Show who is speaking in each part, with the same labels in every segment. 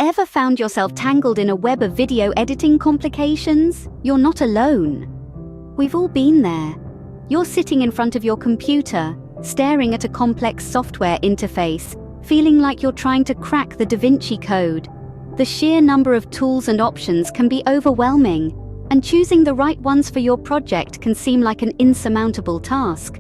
Speaker 1: Ever found yourself tangled in a web of video editing complications? You're not alone. We've all been there. You're sitting in front of your computer, staring at a complex software interface, feeling like you're trying to crack the Da Vinci Code. The sheer number of tools and options can be overwhelming, and choosing the right ones for your project can seem like an insurmountable task.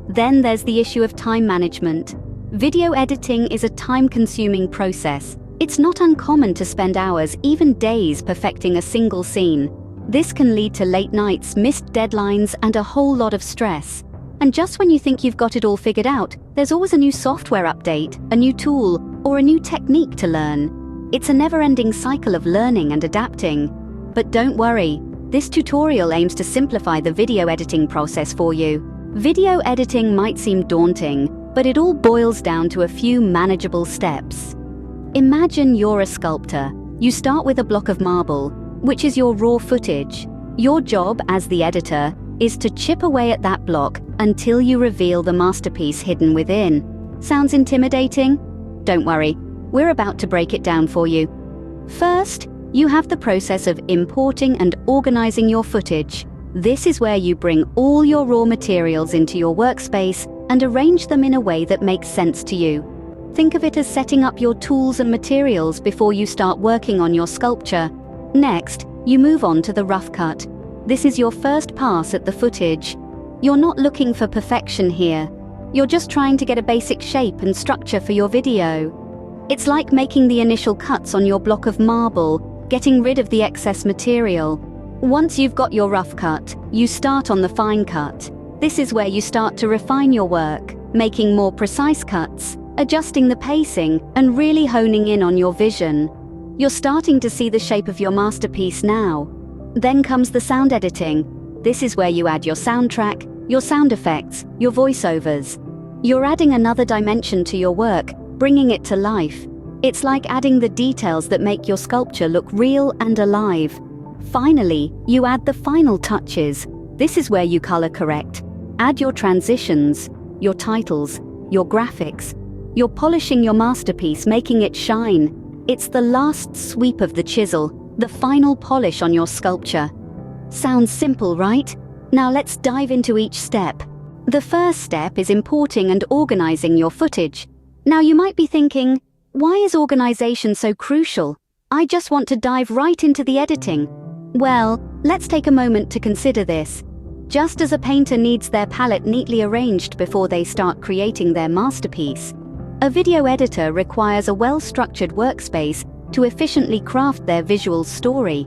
Speaker 1: Then there's the issue of time management. Video editing is a time-consuming process. It's not uncommon to spend hours, even days, perfecting a single scene. This can lead to late nights, missed deadlines, and a whole lot of stress. And just when you think you've got it all figured out, there's always a new software update, a new tool, or a new technique to learn. It's a never-ending cycle of learning and adapting. But don't worry, this tutorial aims to simplify the video editing process for you. Video editing might seem daunting, but it all boils down to a few manageable steps. Imagine you're a sculptor. You start with a block of marble, which is your raw footage. Your job as the editor is to chip away at that block until you reveal the masterpiece hidden within. Sounds intimidating? Don't worry, we're about to break it down for you. First, you have the process of importing and organizing your footage. This is where you bring all your raw materials into your workspace and arrange them in a way that makes sense to you. Think of it as setting up your tools and materials before you start working on your sculpture. Next, you move on to the rough cut. This is your first pass at the footage. You're not looking for perfection here. You're just trying to get a basic shape and structure for your video. It's like making the initial cuts on your block of marble, getting rid of the excess material. Once you've got your rough cut, you start on the fine cut. This is where you start to refine your work, making more precise cuts, adjusting the pacing, and really honing in on your vision. You're starting to see the shape of your masterpiece now. Then comes the sound editing. This is where you add your soundtrack, your sound effects, your voiceovers. You're adding another dimension to your work, bringing it to life. It's like adding the details that make your sculpture look real and alive. Finally, you add the final touches. This is where you color correct. Add your transitions, your titles, your graphics. You're polishing your masterpiece, making it shine. It's the last sweep of the chisel, the final polish on your sculpture. Sounds simple, right? Now let's dive into each step. The first step is importing and organizing your footage. Now you might be thinking, why is organization so crucial? I just want to dive right into the editing. Well, let's take a moment to consider this. Just as a painter needs their palette neatly arranged before they start creating their masterpiece, a video editor requires a well-structured workspace to efficiently craft their visual story.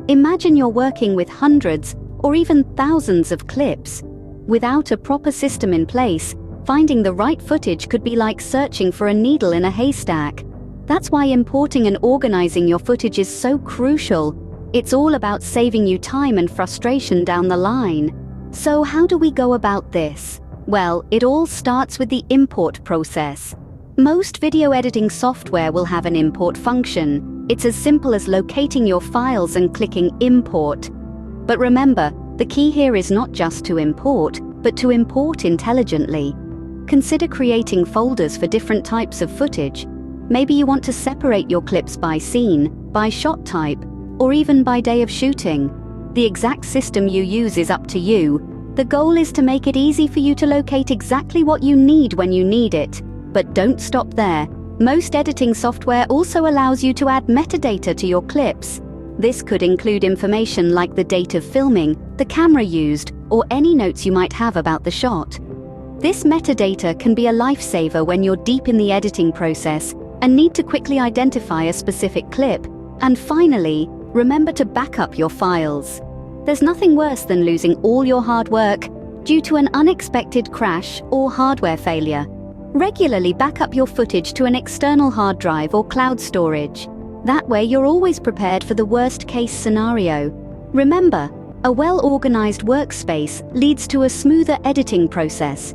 Speaker 1: Imagine you're working with hundreds or even thousands of clips. Without a proper system in place, finding the right footage could be like searching for a needle in a haystack. That's why importing and organizing your footage is so crucial. It's all about saving you time and frustration down the line. So how do we go about this? Well, it all starts with the import process. Most video editing software will have an import function. It's as simple as locating your files and clicking import. But remember, the key here is not just to import, but to import intelligently. Consider creating folders for different types of footage. Maybe you want to separate your clips by scene, by shot type, or even by day of shooting. The exact system you use is up to you. The goal is to make it easy for you to locate exactly what you need when you need it. But don't stop there. Most editing software also allows you to add metadata to your clips. This could include information like the date of filming, the camera used, or any notes you might have about the shot. This metadata can be a lifesaver when you're deep in the editing process and need to quickly identify a specific clip. And finally, remember to back up your files. There's nothing worse than losing all your hard work due to an unexpected crash or hardware failure. Regularly back up your footage to an external hard drive or cloud storage. That way you're always prepared for the worst-case scenario. Remember, a well-organized workspace leads to a smoother editing process.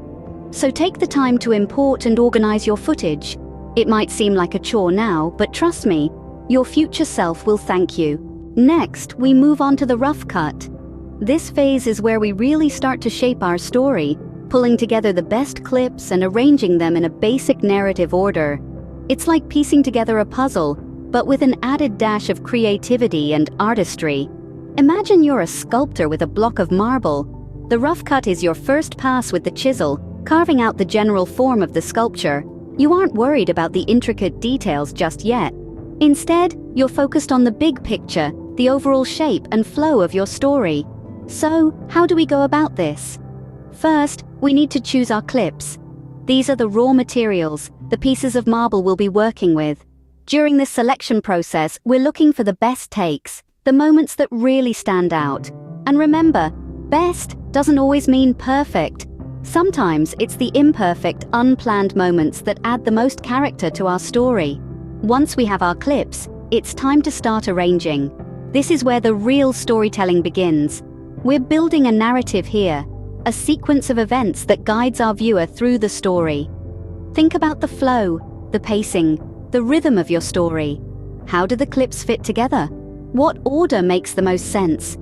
Speaker 1: So take the time to import and organize your footage. It might seem like a chore now, but trust me, your future self will thank you. Next, we move on to the rough cut. This phase is where we really start to shape our story, pulling together the best clips and arranging them in a basic narrative order. It's like piecing together a puzzle. but with an added dash of creativity and artistry. Imagine you're a sculptor with a block of marble. The rough cut is your first pass with the chisel, carving out the general form of the sculpture. You aren't worried about the intricate details just yet. Instead, you're focused on the big picture, the overall shape and flow of your story. So, how do we go about this? First, we need to choose our clips. These are the raw materials, the pieces of marble we'll be working with. During this selection process, we're looking for the best takes, the moments that really stand out. And remember, best doesn't always mean perfect. Sometimes it's the imperfect, unplanned moments that add the most character to our story. Once we have our clips, it's time to start arranging. This is where the real storytelling begins. We're building a narrative here, a sequence of events that guides our viewer through the story. Think about the flow, the pacing, the rhythm of your story. How do the clips fit together? What order makes the most sense?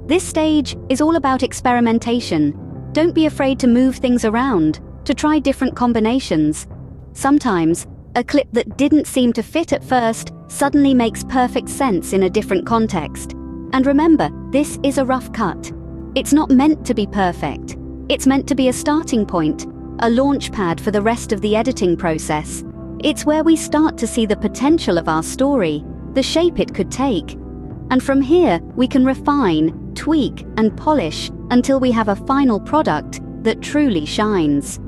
Speaker 1: This stage is all about experimentation. Don't be afraid to move things around, to try different combinations. Sometimes, a clip that didn't seem to fit at first suddenly makes perfect sense in a different context. And remember, this is a rough cut. It's not meant to be perfect. It's meant to be a starting point, a launch pad for the rest of the editing process. It's where we start to see the potential of our story, the shape it could take. And from here, we can refine, tweak, and polish until we have a final product that truly shines.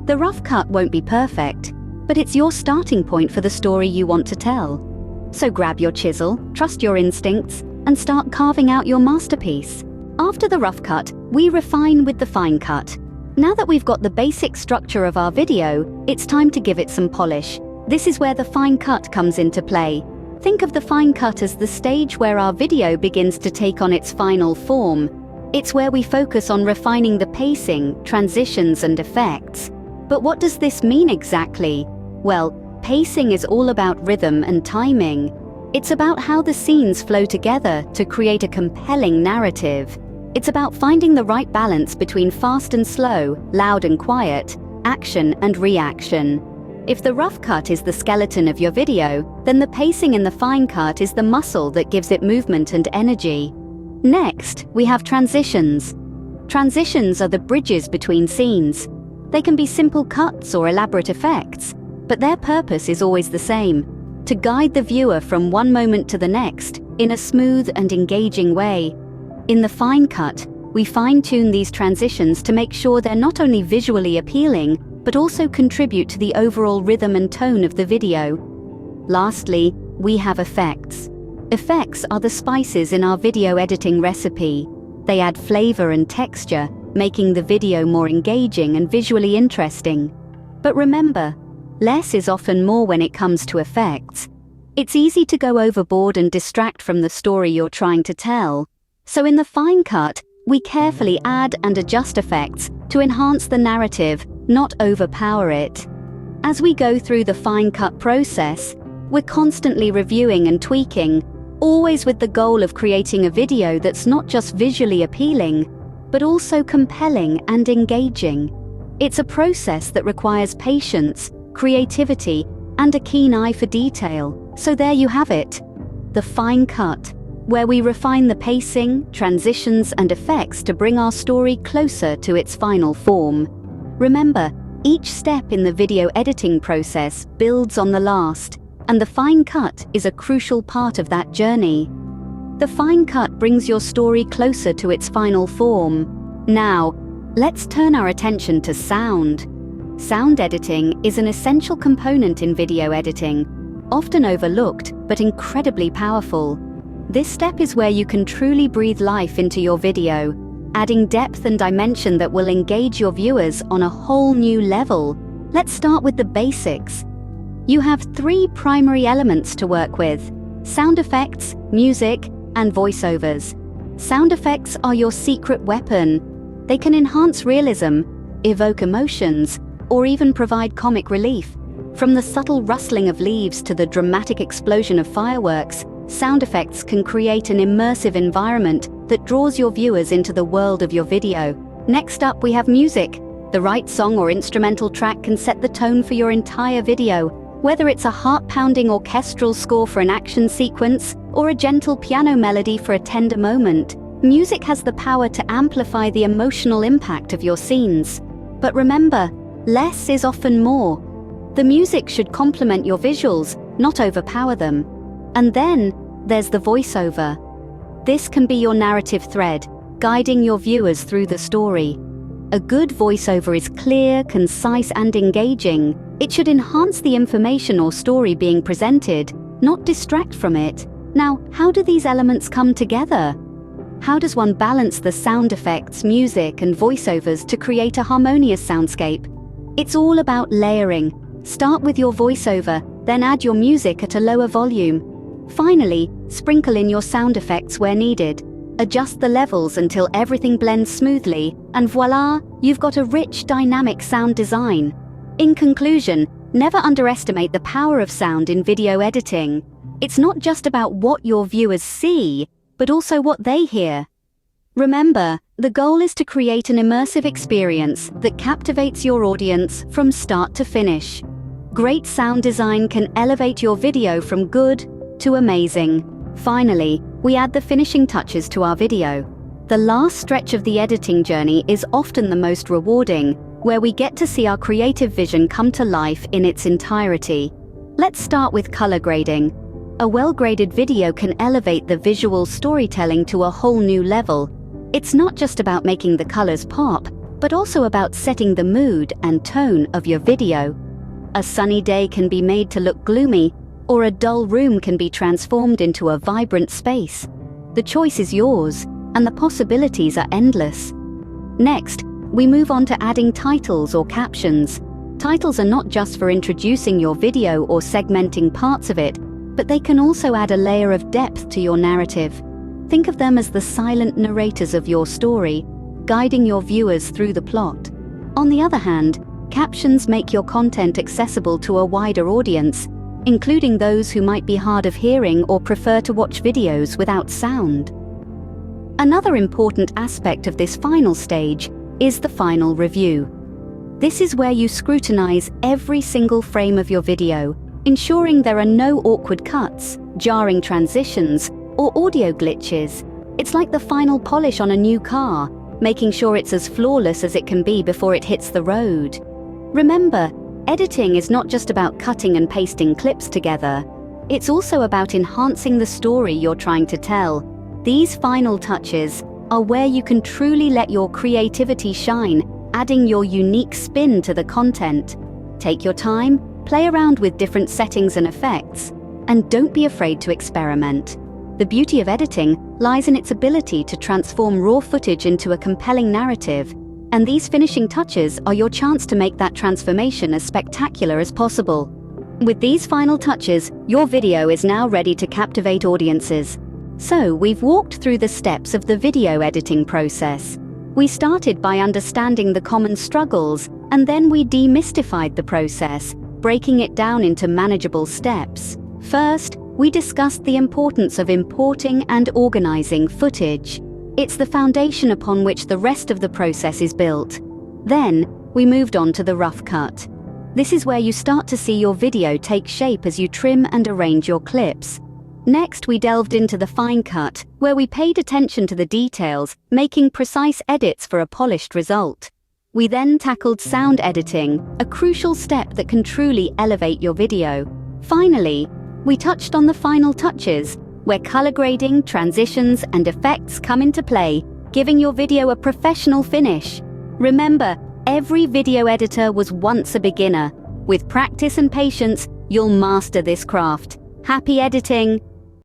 Speaker 1: The rough cut won't be perfect, but it's your starting point for the story you want to tell. So grab your chisel, trust your instincts, and start carving out your masterpiece. After the rough cut, we refine with the fine cut. Now that we've got the basic structure of our video, it's time to give it some polish. This is where the fine cut comes into play. Think of the fine cut as the stage where our video begins to take on its final form. It's where we focus on refining the pacing, transitions, and effects. But what does this mean exactly? Well, pacing is all about rhythm and timing. It's about how the scenes flow together to create a compelling narrative. It's about finding the right balance between fast and slow, loud and quiet, action and reaction. If the rough cut is the skeleton of your video, then the pacing in the fine cut is the muscle that gives it movement and energy. Next, we have transitions. Transitions are the bridges between scenes. They can be simple cuts or elaborate effects, but their purpose is always the same: to guide the viewer from one moment to the next in a smooth and engaging way. In the fine cut, we fine-tune these transitions to make sure they're not only visually appealing, but also contribute to the overall rhythm and tone of the video. Lastly, we have effects. Effects are the spices in our video editing recipe. They add flavor and texture, making the video more engaging and visually interesting. But remember, less is often more when it comes to effects. It's easy to go overboard and distract from the story you're trying to tell. So in the fine cut, we carefully add and adjust effects to enhance the narrative, not overpower it. As we go through the fine cut process, we're constantly reviewing and tweaking, always with the goal of creating a video that's not just visually appealing, but also compelling and engaging. It's a process that requires patience, creativity, and a keen eye for detail. So there you have it, the fine cut, where we refine the pacing, transitions, and effects to bring our story closer to its final form. Remember, each step in the video editing process builds on the last, and the fine cut is a crucial part of that journey. The fine cut brings your story closer to its final form. Now, let's turn our attention to sound. Sound editing is an essential component in video editing, often overlooked but incredibly powerful. This step is where you can truly breathe life into your video, adding depth and dimension that will engage your viewers on a whole new level. Let's start with the basics. You have 3 primary elements to work with: sound effects, music, and voiceovers. Sound effects are your secret weapon. They can enhance realism, evoke emotions, or even provide comic relief. From the subtle rustling of leaves to the dramatic explosion of fireworks, sound effects can create an immersive environment that draws your viewers into the world of your video. Next up, we have music. The right song or instrumental track can set the tone for your entire video. Whether it's a heart-pounding orchestral score for an action sequence or a gentle piano melody for a tender moment, music has the power to amplify the emotional impact of your scenes. But remember, less is often more. The music should complement your visuals, not overpower them. And then, there's the voiceover. This can be your narrative thread, guiding your viewers through the story. A good voiceover is clear, concise, and engaging. It should enhance the information or story being presented, not distract from it. Now, how do these elements come together? How does one balance the sound effects, music, and voiceovers to create a harmonious soundscape? It's all about layering. Start with your voiceover, then add your music at a lower volume. Finally, sprinkle in your sound effects where needed. Adjust the levels until everything blends smoothly, and voila, you've got a rich, dynamic sound design. In conclusion, never underestimate the power of sound in video editing. It's not just about what your viewers see, but also what they hear. Remember, the goal is to create an immersive experience that captivates your audience from start to finish. Great sound design can elevate your video from good to amazing. Finally, we add the finishing touches to our video. The last stretch of the editing journey is often the most rewarding, where we get to see our creative vision come to life in its entirety. Let's start with color grading. A well-graded video can elevate the visual storytelling to a whole new level. It's not just about making the colors pop, but also about setting the mood and tone of your video. A sunny day can be made to look gloomy, or a dull room can be transformed into a vibrant space. The choice is yours, and the possibilities are endless. Next, we move on to adding titles or captions. Titles are not just for introducing your video or segmenting parts of it, but they can also add a layer of depth to your narrative. Think of them as the silent narrators of your story, guiding your viewers through the plot. On the other hand, captions make your content accessible to a wider audience, including those who might be hard of hearing or prefer to watch videos without sound. Another important aspect of this final stage is the final review. This is where you scrutinize every single frame of your video, ensuring there are no awkward cuts, jarring transitions, or audio glitches. It's like the final polish on a new car, making sure it's as flawless as it can be before it hits the road. Remember, editing is not just about cutting and pasting clips together. It's also about enhancing the story you're trying to tell. These final touches are where you can truly let your creativity shine, adding your unique spin to the content. Take your time, play around with different settings and effects, and don't be afraid to experiment. The beauty of editing lies in its ability to transform raw footage into a compelling narrative, and these finishing touches are your chance to make that transformation as spectacular as possible. With these final touches, your video is now ready to captivate audiences. So, we've walked through the steps of the video editing process. We started by understanding the common struggles, and then we demystified the process, breaking it down into manageable steps. First, we discussed the importance of importing and organizing footage. It's the foundation upon which the rest of the process is built. Then, we moved on to the rough cut. This is where you start to see your video take shape as you trim and arrange your clips. Next, we delved into the fine cut, where we paid attention to the details, making precise edits for a polished result. We then tackled sound editing, a crucial step that can truly elevate your video. Finally, we touched on the final touches, where color grading, transitions, and effects come into play, giving your video a professional finish. Remember, every video editor was once a beginner. With practice and patience, you'll master this craft. Happy editing!